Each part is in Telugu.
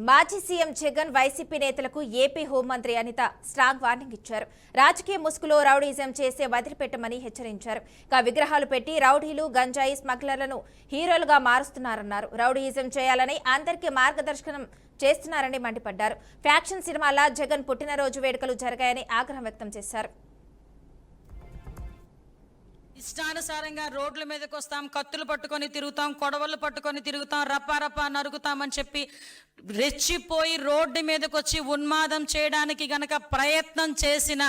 మాజీ సీఎం జగన్ వైసీపీ నేతలకు ఏపీ హోంమంత్రి అనిత స్ట్రాంగ్ వార్నింగ్ ఇచ్చారు. రాజకీయ ముసుగులో రౌడీజం చేసే వదిలిపెట్టమని హెచ్చరించారు. విగ్రహాలు పెట్టి రౌడీలు, గంజాయి స్మగ్లర్లను హీరోలుగా మారుస్తున్నారన్నారు. రౌడీజం చేయాలని అందరికీ మార్గదర్శనం చేస్తున్నారని మండిపడ్డారు. ఫ్యాక్షన్ సినిమాలా జగన్ పుట్టినరోజు వేడుకలు జరిగాయని ఆగ్రహం వ్యక్తం చేశారు. ఇష్టానుసారంగా రోడ్ల మీదకి వస్తాం, కత్తులు పట్టుకొని తిరుగుతాం, కొడవళ్ళు పట్టుకొని తిరుగుతాం, రప్పా నరుగుతామని చెప్పి రెచ్చిపోయి రోడ్డు మీదకి వచ్చి ఉన్మాదం చేయడానికి గనక ప్రయత్నం చేసిన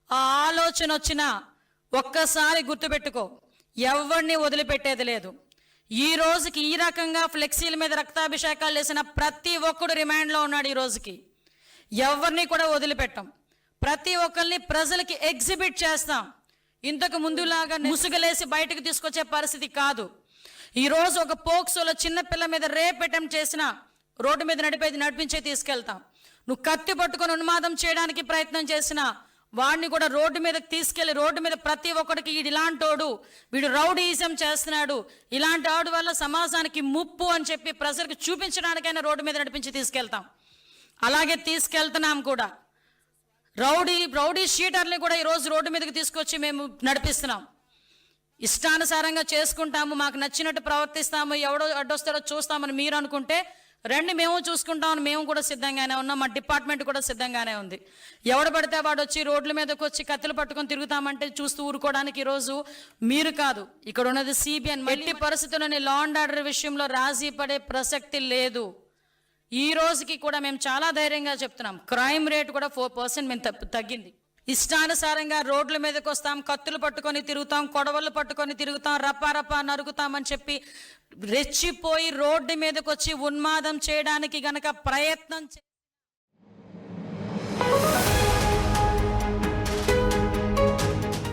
ఆ ఆలోచన వచ్చినా ఒక్కసారి గుర్తుపెట్టుకో, ఎవరిని వదిలిపెట్టేది లేదు. ఈ రోజుకి ఈ రకంగా ఫ్లెక్సీల మీద రక్తాభిషేకాలు చేసిన ప్రతి ఒక్కడు రిమాండ్లో ఉన్నాడు. ఈ రోజుకి ఎవరిని కూడా వదిలిపెట్టాం. ప్రతి ఒక్కరిని ప్రజలకి ఎగ్జిబిట్ చేస్తాం. ఇంతకు ముందులాగా ముసుగులేసి బయటకు తీసుకొచ్చే పరిస్థితి కాదు. ఈరోజు ఒక పోక్సోలో చిన్నపిల్ల మీద రేప్ అటెంప్ట్ చేసిన రోడ్డు మీద నడిపించే తీసుకెళ్తాం. నువ్వు కత్తి పట్టుకొని ఉన్మాదం చేయడానికి ప్రయత్నం చేసిన వాడిని కూడా రోడ్డు మీదకి తీసుకెళ్లి రోడ్డు మీద ప్రతి ఒక్కడికి ఇలాంటోడు, వీడు రౌడీయిజం చేస్తున్నాడు, ఇలాంటి వాడి వల్ల సమాజానికి ముప్పు అని చెప్పి ప్రజలకు చూపించడానికైనా రోడ్డు మీద నడిపించి తీసుకెళ్తాం. అలాగే తీసుకెళ్తున్నాం కూడా. రౌడీ షీటర్ని కూడా ఈరోజు రోడ్డు మీదకి తీసుకొచ్చి మేము నడిపిస్తున్నాం. ఇష్టానుసారంగా చేసుకుంటాము, మాకు నచ్చినట్టు ప్రవర్తిస్తాము, ఎవడో అడ్డొస్తాడో చూస్తామని మీరు అనుకుంటే రండి, మేము చూసుకుంటామని మేము కూడా సిద్ధంగానే ఉన్నాం. మా డిపార్ట్మెంట్ కూడా సిద్ధంగానే ఉంది. ఎవడు పడితే వాడు వచ్చి రోడ్ల మీదకి వచ్చి కత్తులు పట్టుకొని తిరుగుతామంటే చూస్తూ ఊరుకోవడానికి ఈరోజు మీరు కాదు, ఇక్కడ ఉన్నది సిబిఐ. ఎట్టి పరిస్థితుల్లోని లా అండ్ ఆర్డర్ విషయంలో రాజీ పడే ప్రసక్తి లేదు. ఈ రోజుకి కూడా మేము చాలా ధైర్యంగా చెప్తున్నాం, క్రైమ్ రేట్ కూడా 4% మేము తగ్గింది. ఇష్టానుసారంగా రోడ్ల మీదకి వస్తాం, కత్తులు పట్టుకొని తిరుగుతాం, కొడవళ్ళు పట్టుకొని తిరుగుతాం, రప్పా నరుగుతామని చెప్పి రెచ్చిపోయి రోడ్డు మీదకి వచ్చి ఉన్మాదం చేయడానికి గనక ప్రయత్నం